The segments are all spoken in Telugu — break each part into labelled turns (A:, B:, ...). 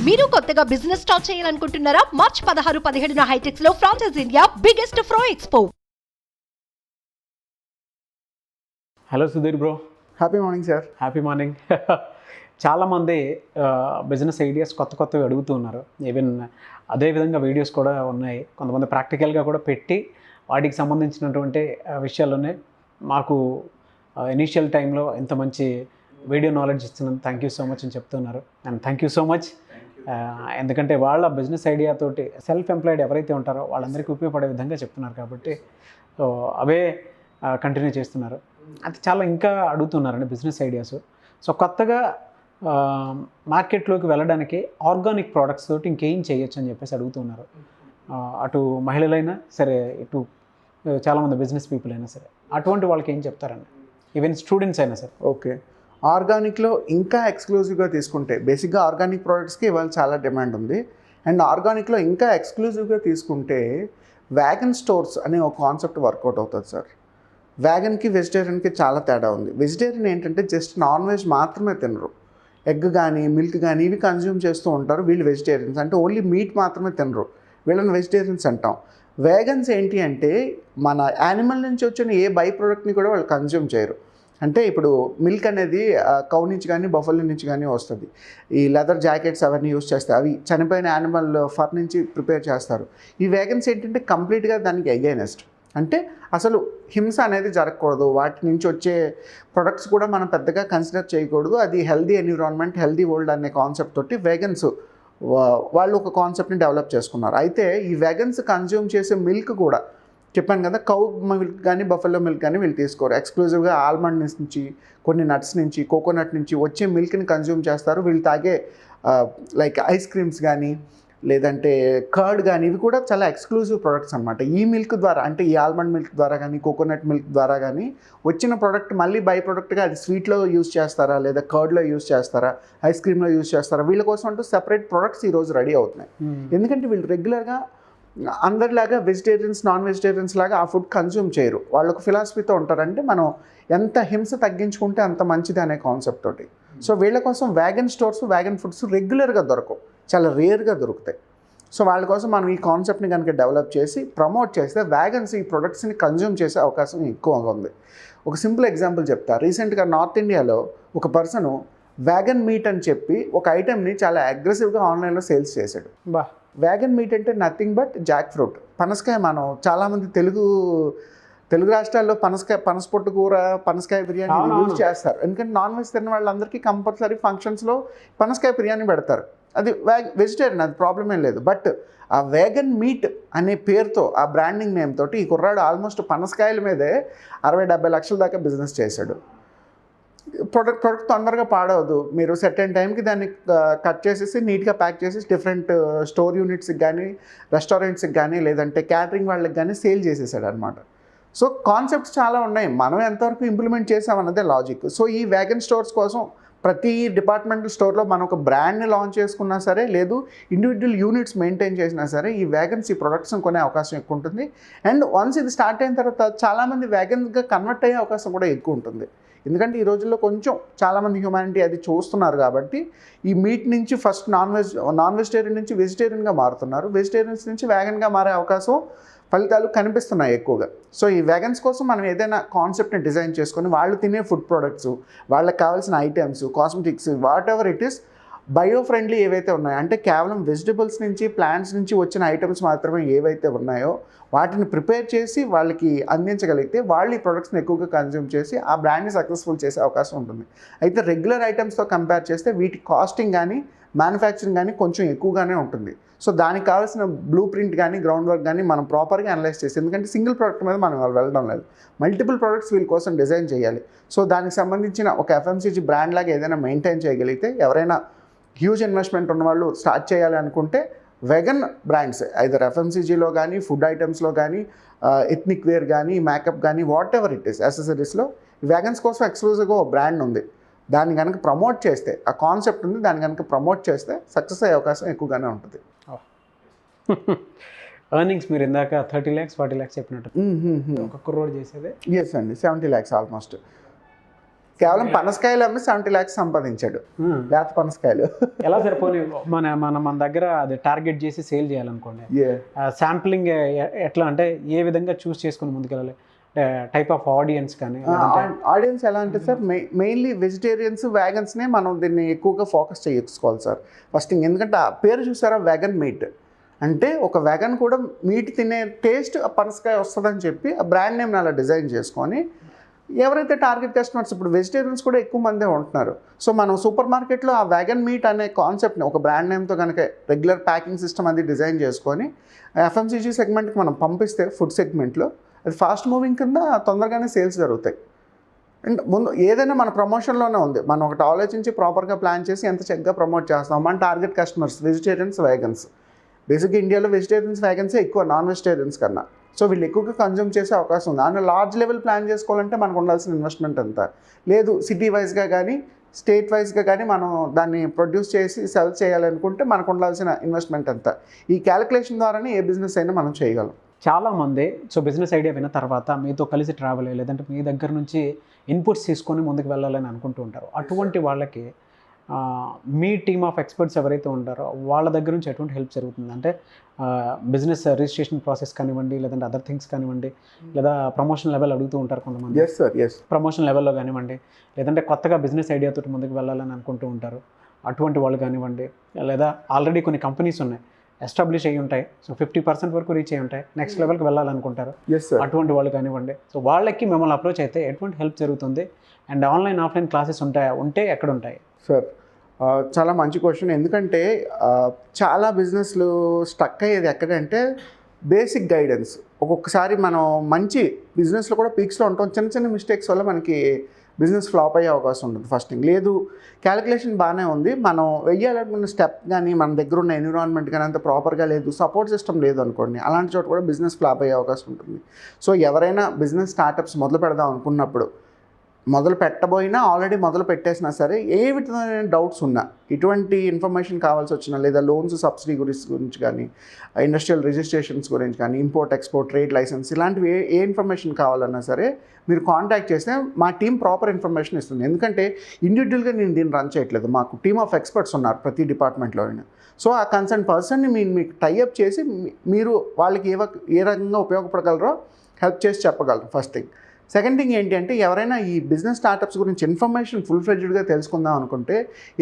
A: మీరు కొత్తగా బిజినెస్ స్టార్ట్ చేయాలనుకుంటున్నారా? మార్చ్ 16-17 హైటెక్స్ లో franchise India biggest fro expo.
B: Hello Sudheer bro.
C: Happy morning sir.
B: Happy morning. చాలామంది బిజినెస్ ఐడియాస్ కొత్తవి అడుగుతున్నారు. ఈవెన్ అదేవిధంగా వీడియోస్ కూడా ఉన్నాయి. కొంతమంది ప్రాక్టికల్గా కూడా పెట్టి వాటికి సంబంధించినటువంటి విషయాలు ఉన్నాయి. మాకు ఇనీషియల్ టైంలో ఇంత మంచి వీడియో నాలెడ్జ్ ఇచ్చినందుకు థ్యాంక్ యూ సో మచ్ అని చెప్తున్నారు. And thank you so much. ఎందుకంటే వాళ్ళ బిజినెస్ ఐడియాతోటి సెల్ఫ్ ఎంప్లాయిడ్ ఎవరైతే ఉంటారో వాళ్ళందరికీ ఉపయోగపడే విధంగా చెప్తున్నారు కాబట్టి సో అవే కంటిన్యూ చేస్తున్నారు. అది చాలా ఇంకా అడుగుతున్నారండి బిజినెస్ ఐడియాస్. సో కొత్తగా మార్కెట్లోకి వెళ్ళడానికి ఆర్గానిక్ ప్రోడక్ట్స్ తోటి ఇంకేం చేయొచ్చు అని చెప్పేసి అడుగుతున్నారు. అటు మహిళలైనా సరే, ఇటు చాలామంది బిజినెస్ పీపుల్ అయినా సరే, అటువంటి వాళ్ళకి ఏం చెప్తారండి? ఈవెన్ స్టూడెంట్స్ అయినా సరే.
C: ఓకే, ఆర్గానిక్లో ఇంకా ఎక్స్క్లూజివ్గా తీసుకుంటే బేసిక్గా ఆర్గానిక్ ప్రోడక్ట్స్కి ఇవాళ చాలా డిమాండ్ ఉంది. అండ్ ఆర్గానిక్లో ఇంకా ఎక్స్క్లూజివ్గా తీసుకుంటే వ్యాగన్ స్టోర్స్ అనే ఒక కాన్సెప్ట్ వర్కౌట్ అవుతుంది సార్. వ్యాగన్కి వెజిటేరియన్కి చాలా తేడా ఉంది. వెజిటేరియన్ ఏంటంటే జస్ట్ నాన్ వెజ్ మాత్రమే తినరు. ఎగ్ కానీ మిల్క్ కానీ ఇవి కన్జ్యూమ్ చేస్తూ ఉంటారు. వీళ్ళు వెజిటేరియన్స్ అంటే ఓన్లీ మీట్ మాత్రమే తినరు. వీళ్ళని వెజిటేరియన్స్ అంటాం. వేగన్స్ ఏంటి అంటే మన యానిమల్ నుంచి వచ్చిన ఏ బై ప్రోడక్ట్ని కూడా వాళ్ళు కన్జ్యూమ్ చేయరు. అంటే ఇప్పుడు మిల్క్ అనేది కౌ నుంచి కానీ బఫెలో నుంచి కానీ వస్తుంది. ఈ లెదర్ జాకెట్స్ అవన్నీ యూస్ చేస్తారు. అవి చనిపోయిన యానిమల్ ఫర్ నుంచి ప్రిపేర్ చేస్తారు. ఈ వేగన్స్ ఏంటంటే కంప్లీట్గా దానికి అగైనెస్ట్. అంటే అసలు హింస అనేది జరగకూడదు. వాటి నుంచి వచ్చే ప్రొడక్ట్స్ కూడా మనం పెద్దగా కన్సిడర్ చేయకూడదు. అది హెల్దీ ఎన్విరాన్మెంట్, హెల్దీ వరల్డ్ అనే కాన్సెప్ట్ తోటి వేగన్స్ వాళ్ళు ఒక కాన్సెప్ట్ని డెవలప్ చేసుకున్నారు. అయితే ఈ వేగన్స్ కన్జ్యూమ్ చేసే మిల్క్ కూడా చెప్పాను కదా, కౌ మిల్క్ కానీ బఫెలో మిల్క్ కానీ వీళ్ళు తీసుకోరు. ఎక్స్క్లూజివ్గా ఆల్మండ్ నుంచి, కొన్ని నట్స్ నుంచి, కోకోనట్ నుంచి వచ్చే మిల్క్ని కన్జ్యూమ్ చేస్తారు. వీళ్ళు తాగే లైక్ ఐస్ క్రీమ్స్ కానీ లేదంటే కర్డ్ కానీ ఇవి కూడా చాలా ఎక్స్క్లూజివ్ ప్రొడక్ట్స్ అనమాట. ఈ మిల్క్ ద్వారా అంటే ఈ ఆల్మండ్ మిల్క్ ద్వారా కానీ కోకోనట్ మిల్క్ ద్వారా కానీ వచ్చిన ప్రోడక్ట్ మళ్ళీ బై ప్రోడక్ట్గా అది స్వీట్లో యూస్ చేస్తారా, లేదా కర్డ్లో యూస్ చేస్తారా, ఐస్ క్రీమ్లో యూస్ చేస్తారా, వీళ్ళ కోసం అంటూ సెపరేట్ ప్రొడక్ట్స్ ఈరోజు రెడీ అవుతున్నాయి. ఎందుకంటే వీళ్ళు రెగ్యులర్గా అందరిలాగా వెజిటేరియన్స్, నాన్ వెజిటేరియన్స్ లాగా ఆ ఫుడ్ కన్జ్యూమ్ చేయరు. వాళ్ళు ఒక ఫిలాసఫీతో ఉంటారంటే మనం ఎంత హింస తగ్గించుకుంటే అంత మంచిది అనే కాన్సెప్ట్ తోటి. సో వీళ్ళ కోసం వ్యాగన్ స్టోర్స్, వ్యాగన్ ఫుడ్స్ రెగ్యులర్గా దొరకవు, చాలా రేర్గా దొరుకుతాయి. సో వాళ్ళ కోసం మనం ఈ కాన్సెప్ట్ని కనుక డెవలప్ చేసి ప్రమోట్ చేస్తే వ్యాగన్స్ ఈ ప్రొడక్ట్స్ని కన్జ్యూమ్ చేసే అవకాశం ఎక్కువగా ఉంది. ఒక సింపుల్ ఎగ్జాంపుల్ చెప్తా. రీసెంట్గా నార్త్ ఇండియాలో ఒక పర్సను వ్యాగన్ మీట్ అని చెప్పి ఒక ఐటెంని చాలా అగ్రెసివ్గా ఆన్లైన్లో సేల్స్ చేశాడు. వ్యాగన్ మీట్ అంటే నథింగ్ బట్ జాక్ ఫ్రూట్, పనసకాయ. మనం చాలామంది తెలుగు రాష్ట్రాల్లో పనసపొట్టు కూర, పనసకాయ బిర్యానీ యూజ్ చేస్తారు. ఎందుకంటే నాన్ వెజ్ తిన్న వాళ్ళందరికీ కంపల్సరీ ఫంక్షన్స్లో పనసకాయ బిర్యానీ పెడతారు. అది వెజిటేరియన్, అది ప్రాబ్లం ఏం లేదు. బట్ ఆ వేగన్ మీట్ అనే పేరుతో, ఆ బ్రాండింగ్ నేమ్ తోటి ఈ కుర్రాడు ఆల్మోస్ట్ పనసకాయల మీదే 60-70 లక్షల దాకా బిజినెస్ చేశాడు. ప్రొడక్ట్ తొందరగా పాడవద్దు. మీరు సెర్టైన్ టైంకి దాన్ని కట్ చేసేసి నీట్గా ప్యాక్ చేసి డిఫరెంట్ స్టోర్ యూనిట్స్కి కానీ, రెస్టారెంట్స్కి కానీ, లేదంటే క్యాటరింగ్ వాళ్ళకి కానీ సేల్ చేసేసాడు అనమాట. సో కాన్సెప్ట్స్ చాలా ఉన్నాయి. మనం ఎంతవరకు ఇంప్లిమెంట్ చేసామన్నదే లాజిక్. సో ఈ వ్యాగన్ స్టోర్స్ కోసం ప్రతి డిపార్ట్మెంటల్ స్టోర్లో మనం ఒక బ్రాండ్ని లాంచ్ చేసుకున్నా సరే, లేదు ఇండివిజువల్ యూనిట్స్ మెయింటైన్ చేసినా సరే, ఈ వ్యాగన్స్ ఈ ప్రొడక్ట్స్ని కొనే అవకాశం ఎక్కువ ఉంటుంది. అండ్ వన్స్ ఇది స్టార్ట్ అయిన తర్వాత చాలామంది వ్యాగన్స్గా కన్వర్ట్ అయ్యే అవకాశం కూడా ఎక్కువ ఉంటుంది. ఎందుకంటే ఈ రోజుల్లో కొంచెం చాలామంది హ్యూమానిటీ అది చూస్తున్నారు కాబట్టి ఈ మీట్ నుంచి ఫస్ట్ నాన్ వెజిటేరియన్ నుంచి వెజిటేరియన్గా మారుతున్నారు. వెజిటేరియన్స్ నుంచి వ్యాగన్గా మారే అవకాశం ఫలితాలు కనిపిస్తున్నాయి ఎక్కువగా. సో ఈ వ్యాగన్స్ కోసం మనం ఏదైనా కాన్సెప్ట్ని డిజైన్ చేసుకొని వాళ్ళు తినే ఫుడ్ ప్రోడక్ట్స్, వాళ్ళకి కావాల్సిన items, cosmetics, what ever it is bio friendly ఏవైతే ఉన్నాయో, అంటే కేవలం వెజిటబుల్స్ నుంచి, ప్లాంట్స్ నుంచి వచ్చిన ఐటమ్స్ మాత్రమే ఏవైతే ఉన్నాయో వాటిని ప్రిపేర్ చేసి వాళ్ళకి అందించగలిగితే వాళ్ళు ఈ ప్రొడక్ట్స్ని ఎక్కువగా కన్జ్యూమ్ చేసి ఆ బ్రాండ్ని సక్సెస్ఫుల్ చేసే అవకాశం ఉంటుంది. అయితే రెగ్యులర్ ఐటమ్స్తో కంపేర్ చేస్తే వీటి కాస్టింగ్ కానీ, మ్యానుఫ్యాక్చరింగ్ కానీ కొంచెం ఎక్కువగానే ఉంటుంది. సో దానికి కావాల్సిన బ్లూ ప్రింట్ కానీ, గ్రౌండ్ వర్క్ కానీ మనం ప్రాపర్గా అనలైజ్ చేసి, ఎందుకంటే సింగిల్ ప్రోడక్ట్ మీద మనం వెళ్ళడం లేదు, మల్టిపుల్ ప్రోడక్ట్స్ వీళ్ళ కోసం డిజైన్ చేయాలి. సో దానికి సంబంధించిన ఒక FMCG బ్రాండ్ లాగా ఏదైనా మెయింటైన్ చేయగలిగితే, ఎవరైనా హ్యూజ్ ఇన్వెస్ట్మెంట్ ఉన్నవాళ్ళు స్టార్ట్ చేయాలి అనుకుంటే వెగన్ బ్రాండ్స్ ఐదర్ FMCGలో కానీ, ఫుడ్ ఐటమ్స్లో కానీ, ఎథ్నిక్ వేర్ కానీ, మేకప్ కానీ, వాట్ ఎవర్ ఇట్ ఈస్, యాక్సెసరీస్లో వెగన్స్ కోసం ఎక్స్క్లూజివ్గా ఒక బ్రాండ్ ఉంది. దాన్ని కనుక ప్రమోట్ చేస్తే, ఆ కాన్సెప్ట్ ఉంది, దాన్ని కనుక ప్రమోట్ చేస్తే సక్సెస్ అయ్యే అవకాశం ఎక్కువగానే ఉంటుంది.
B: ఎర్నింగ్స్ మీరు ఇందాక 30 lakhs 40 lakhs చెప్పినట్టు ఒక crore చేసేదే?
C: ఎస్ అండి, 70 lakhs ఆల్మోస్ట్. కేవలం పనసకాయలు అమ్మి 70 lakhs సంపాదించాడు, లేత పనసకాయలు.
B: ఎలా సరిపోయి మన దగ్గర అది టార్గెట్ చేసి సేల్ చేయాలనుకోండి, శాంప్లింగ్ ఎట్లా అంటే ఏ విధంగా చూస్ చేసుకుని ముందుకెళ్ళాలి, టైప్ ఆఫ్ ఆడియన్స్ కానీ?
C: ఆడియన్స్ ఎలా అంటే సార్, మెయిన్లీ వెజిటేరియన్స్, వ్యాగన్స్నే మనం దీన్ని ఎక్కువగా ఫోకస్ చేసుకోవాలి సార్ ఫస్ట్ థింగ్. ఎందుకంటే ఆ పేరు చూసారా, వ్యాగన్ మీట్ అంటే ఒక వ్యాగన్ కూడా మీట్ తినే టేస్ట్ పనసకాయ వస్తుందని చెప్పి ఆ బ్రాండ్ నేమ్ని అలా డిజైన్ చేసుకొని ఎవరైతే టార్గెట్ కస్టమర్స్, ఇప్పుడు వెజిటేరియన్స్ కూడా ఎక్కువ మందే ఉంటున్నారు. సో మనం సూపర్ మార్కెట్లో ఆ వ్యాగన్ మీట్ అనే కాన్సెప్ట్ని ఒక బ్రాండ్ నేమ్తో కనుక రెగ్యులర్ ప్యాకింగ్ సిస్టమ్ అది డిజైన్ చేసుకొని FMCG సెగ్మెంట్కి మనం పంపిస్తే, ఫుడ్ సెగ్మెంట్లో అది ఫాస్ట్ మూవింగ్ కింద తొందరగానే సేల్స్ జరుగుతాయి. అండ్ ముందు ఏదైనా మన ప్రమోషన్లోనే ఉంది, మనం ఒకటి ఆలోచించి ప్రాపర్గా ప్లాన్ చేసి ఎంత చక్కగా ప్రమోట్ చేస్తాం. మన టార్గెట్ కస్టమర్స్ వెజిటేరియన్స్, వ్యాగన్స్. బేసిక్గా ఇండియాలో వెజిటేరియన్స్, వ్యాగన్సే ఎక్కువ నాన్ వెజిటేరియన్స్ కన్నా. సో వీళ్ళు ఎక్కువగా కన్జ్యూమ్ చేసే అవకాశం ఉంది. అందులో లార్జ్ లెవెల్ ప్లాన్ చేసుకోవాలంటే మనకు ఉండాల్సిన ఇన్వెస్ట్మెంట్ ఎంత లేదు, సిటీ వైజ్గా కానీ స్టేట్ వైజ్గా కానీ మనం దాన్ని ప్రొడ్యూస్ చేసి సెల్ చేయాలనుకుంటే మనకు ఉండాల్సిన ఇన్వెస్ట్మెంట్ ఎంత, ఈ క్యాలిక్యులేషన్ ద్వారానే ఏ బిజినెస్ అయినా మనం చేయగలం.
B: చాలామంది సో బిజినెస్ ఐడియా విన్న తర్వాత మీతో కలిసి ట్రావెల్ అయ్యి లేదంటే మీ దగ్గర నుంచి ఇన్పుట్స్ తీసుకొని ముందుకు వెళ్ళాలని అనుకుంటూ ఉంటారు. అటువంటి వాళ్ళకి మీ టీమ్ ఆఫ్ ఎక్స్పర్ట్స్ ఎవరైతే ఉంటారో వాళ్ళ దగ్గర నుంచి ఎటువంటి హెల్ప్ జరుగుతుంది? అంటే బిజినెస్ రిజిస్ట్రేషన్ ప్రాసెస్ కానివ్వండి, లేదంటే అదర్ థింగ్స్ కానివ్వండి, లేదా ప్రమోషన్ లెవెల్ అడుగుతూ ఉంటారు కొంతమంది.
C: Yes sir, yes.
B: ప్రమోషన్ లెవెల్లో కానివ్వండి, లేదంటే కొత్తగా బిజినెస్ ఐడియాతో ముందుకు వెళ్ళాలని అనుకుంటూ ఉంటారు. అటువంటి వాళ్ళు కానివ్వండి, లేదా ఆల్రెడీ కొన్ని కంపెనీస్ ఉన్నాయి, ఎస్టాబ్లిష్ అయ్యి ఉంటాయి, సో 50% వరకు రీచ్ అయ్యి ఉంటాయి, నెక్స్ట్ లెవెల్కి వెళ్ళాలనుకుంటారు. అటువంటి వాళ్ళు కానివ్వండి, సో వాళ్ళకి మిమ్మల్ని అప్రోచ్ అయితే ఎటువంటి హెల్ప్ జరుగుతుంది? అండ్ ఆన్లైన్ ఆఫ్లైన్ క్లాసెస్ ఉంటాయా? ఉంటే ఎక్కడ ఉంటాయి?
C: సార్ చాలా మంచి క్వశ్చన్. ఎందుకంటే చాలా బిజినెస్లు స్టక్ అయ్యేది ఎక్కడంటే బేసిక్ గైడెన్స్. ఒక్కొక్కసారి మనం మంచి బిజినెస్లో కూడా పీక్స్లో ఉంటాం, చిన్న చిన్న మిస్టేక్స్ వల్ల మనకి బిజినెస్ ఫ్లాప్ అయ్యే అవకాశం ఉంటుంది. ఫస్ట్ థింగ్ లేదు, క్యాలిక్యులేషన్ బాగానే ఉంది, మనం వెయ్యాలనుకున్న స్టెప్ కానీ మన దగ్గర ఉన్న ఎన్విరాన్మెంట్ కానీ అంత ప్రాపర్గా లేదు, సపోర్ట్ సిస్టమ్ లేదు అనుకోండి, అలాంటి చోట కూడా బిజినెస్ ఫ్లాప్ అయ్యే అవకాశం ఉంటుంది. సో ఎవరైనా బిజినెస్ స్టార్టప్స్ మొదలు పెడదాం అనుకున్నప్పుడు, మొదలు పెట్టబోయినా ఆల్రెడీ మొదలు పెట్టేసినా సరే, ఏ విధమైన డౌట్స్ ఉన్నా, ఎటువంటి ఇన్ఫర్మేషన్ కావాల్సి వచ్చినా, లేదా లోన్స్ సబ్సిడీ గురించి కానీ, ఇండస్ట్రియల్ రిజిస్ట్రేషన్స్ గురించి కానీ, ఇంపోర్ట్ ఎక్స్పోర్ట్ ట్రేడ్ లైసెన్స్ ఇలాంటివి ఏ ఇన్ఫర్మేషన్ కావాలన్నా సరే మీరు కాంటాక్ట్ చేస్తే మా టీం ప్రాపర్ ఇన్ఫర్మేషన్ ఇస్తుంది. ఎందుకంటే ఇండివిజువల్గా నేను దీన్ని రన్ చేయట్లేదు, మాకు టీమ్ ఆఫ్ ఎక్స్పర్ట్స్ ఉన్నారు ప్రతి డిపార్ట్మెంట్లో అయినా. సో ఆ కన్సర్న్ పర్సన్ని మీకు టైఅప్ చేసి మీరు వాళ్ళకి ఏ రకంగా ఉపయోగపడగలరో హెల్ప్ చేసి చెప్పగలరు. First thing. సెకండ్ థింగ్ ఏంటి అంటే, ఎవరైనా ఈ బిజినెస్ స్టార్టప్స్ గురించి ఇన్ఫర్మేషన్ ఫుల్ ఫ్లెడ్జ్డ్గా తెలుసుకుందాం అనుకుంటే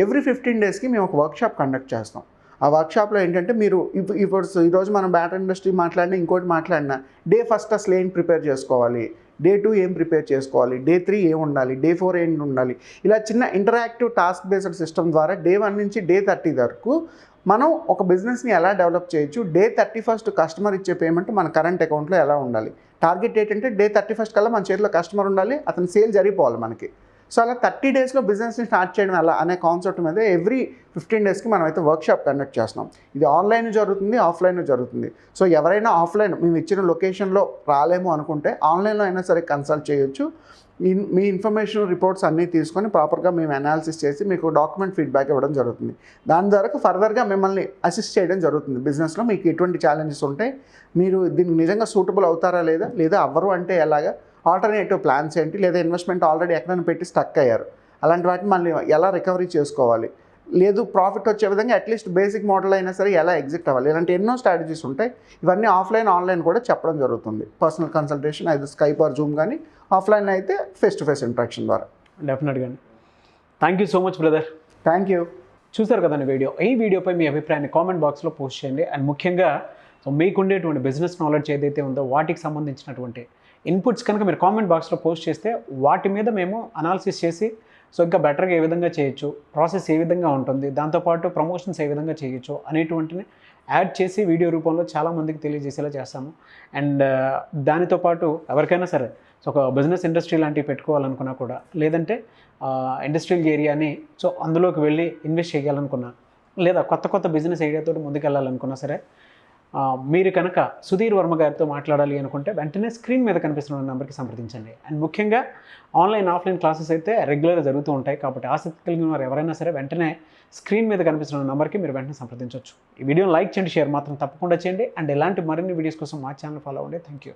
C: ఎవ్రీ 15 daysకి మేము ఒక వర్క్షాప్ కండక్ట్ చేస్తాం. ఆ వర్క్షాప్లో ఏంటంటే మీరు ఇప్పుడు ఈరోజు మనం బ్యాటరీ ఇండస్ట్రీ మాట్లాడినా, ఇంకోటి మాట్లాడినా, డే 1 అసలు ఏం ప్రిపేర్ చేసుకోవాలి, డే 2 ఏం ప్రిపేర్ చేసుకోవాలి, డే 3 ఏం ఉండాలి, డే 4 ఏం ఉండాలి, ఇలా చిన్న ఇంటరాక్టివ్ టాస్క్ బేస్డ్ సిస్టమ్ ద్వారా డే 1 నుంచి డే 30 వరకు మనం ఒక బిజినెస్ని ఎలా డెవలప్ చేయొచ్చు, డే 31st కస్టమర్ ఇచ్చే పేమెంట్ మన కరెంట్ అకౌంట్లో ఎలా ఉండాలి, టార్గెట్ ఏంటంటే డే 31st కల్లా మన చేతిలో కస్టమర్ ఉండాలి, అతని సేల్ జరిగిపోవాలి మనకి. సో అలా 30 daysలో బిజినెస్ని స్టార్ట్ చేయడం ఎలా అనే కాన్సెప్ట్ మీద ఎవ్రీ 15 daysకి మనం అయితే వర్క్షాప్ కండక్ట్ చేస్తున్నాం. ఇది ఆన్లైన్ జరుగుతుంది, ఆఫ్లైన్ జరుగుతుంది. సో ఎవరైనా ఆఫ్లైన్ మేము ఇచ్చిన లొకేషన్లో రాలేము అనుకుంటే ఆన్లైన్లో అయినా సరే కన్సల్ట్ చేయొచ్చు. మీ ఇన్ఫర్మేషన్ రిపోర్ట్స్ అన్నీ తీసుకొని ప్రాపర్గా మేము అనాలిసిస్ చేసి మీకు డాక్యుమెంట్ ఫీడ్బ్యాక్ ఇవ్వడం జరుగుతుంది. దాని ద్వారా ఫర్దర్గా మిమ్మల్ని అసిస్ట్ చేయడం జరుగుతుంది. బిజినెస్లో మీకు ఎటువంటి ఛాలెంజెస్ ఉంటాయి, మీరు దీనికి నిజంగా సూటబుల్ అవుతారా లేదా అవ్వరు అంటే ఎలాగా, ఆల్టర్నేటివ్ ప్లాన్స్ ఏంటి, లేదా ఇన్వెస్ట్మెంట్ ఆల్రెడీ ఎక్కడైనా పెట్టి స్టక్ అయ్యారు, అలాంటి వాటిని మళ్ళీ ఎలా రికవరీ చేసుకోవాలి, లేదు ప్రాఫిట్ వచ్చే విధంగా అట్లీస్ట్ బేసిక్ మోడల్ అయినా సరే ఎలా ఎగ్జిట్ అవ్వాలి, ఇలాంటి ఎన్నో స్ట్రాటజీస్ ఉంటాయి. ఇవన్నీ ఆఫ్లైన్ ఆన్లైన్ కూడా చెప్పడం జరుగుతుంది. పర్సనల్ కన్సల్టేషన్ అయితే స్కైప్ ఆర్ జూమ్ కానీ, ఆఫ్లైన్ అయితే ఫేస్ టు ఫేస్ ఇంట్రాక్షన్ ద్వారా.
B: డెఫినెట్గా. Thank you so much brother.
C: Thank you.
B: చూసారు కదండి వీడియో. ఈ వీడియోపై మీ అభిప్రాయాన్ని కామెంట్ బాక్స్లో పోస్ట్ చేయండి. అండ్ ముఖ్యంగా సో మీకుండేటువంటి బిజినెస్ నాలెడ్జ్ ఏదైతే ఉందో వాటికి సంబంధించినటువంటి ఇన్పుట్స్ కనుక మీరు కామెంట్ బాక్స్లో పోస్ట్ చేస్తే వాటి మీద మేము అనాలిసిస్ చేసి సో ఇంకా బెటర్గా ఏ విధంగా చేయొచ్చు, ప్రాసెస్ ఏ విధంగా ఉంటుంది, దాంతోపాటు ప్రమోషన్స్ ఏ విధంగా చేయొచ్చు అనేటువంటిని యాడ్ చేసి వీడియో రూపంలో చాలామందికి తెలియజేసేలా చేస్తాము. అండ్ దానితో పాటు ఎవరికైనా సరే సో ఒక బిజినెస్ ఇండస్ట్రీ లాంటివి పెట్టుకోవాలనుకున్నా కూడా, లేదంటే ఇండస్ట్రియల్ ఏరియాని సో అందులోకి వెళ్ళి ఇన్వెస్ట్ చేయాలనుకున్నా, లేదా కొత్త బిజినెస్ ఐడియాతో ముందుకెళ్ళాలనుకున్నా సరే, మీరు కనుక సుధీర్ వర్మ గారితో మాట్లాడాలి అనుకుంటే వెంటనే స్క్రీన్ మీద కనిపిస్తున్న నెంబర్కి సంప్రదించండి. అండ్ ముఖ్యంగా ఆన్లైన్ ఆఫ్లైన్ క్లాసెస్ అయితే రెగ్యులర్గా జరుగుతూ ఉంటాయి కాబట్టి ఆసక్తి కలిగిన వారు ఎవరైనా సరే వెంటనే స్క్రీన్ మీద కనిపిస్తున్న నెంబర్కి మీరు వెంటనే సంప్రదించవచ్చు. ఈ వీడియోని లైక్ చేయండి, షేర్ మాత్రం తప్పకుండా చేయండి. అండ్ ఇలాంటి మరిన్ని వీడియోస్ కోసం మా ఛానల్ ఫాలో అవ్వండి. Thank you.